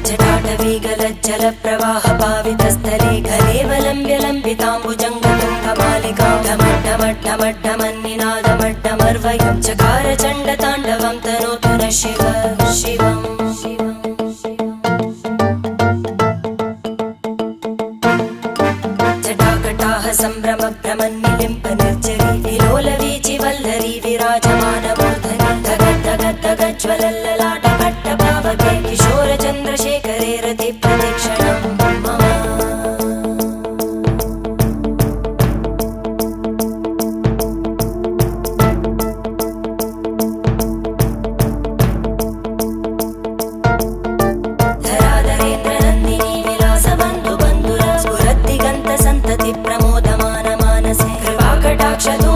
जटाटवीगलज्जल प्रवाह पावितस्थले कलेवलम्ब्य लम्बिताम्बुजङ्गतुङ्गमालिकां ढमड्ढमड्ढमड्ढमन्निनादमड्ढमर्वयं चकार चण्डताण्डवं तनोतु नः शिव शिवम् जटाकटाह सम्भ्रम भ्रमन्निलिम्प निर्जरी विलोलवीचि वल्लरी विराजमानमूर्धनि धगद्धगद्धगज्ज्वलल्ललाट भट्टपावके किशोरचन्द्रशेखरे रति प्रदक्षिणं मम धराधरेन्द्रनन्दिनी विलासबन्धु बन्धुर स्फुरद्दिगन्त सन्तति प्रमोदमान मानसे कृपाकटाक्षतो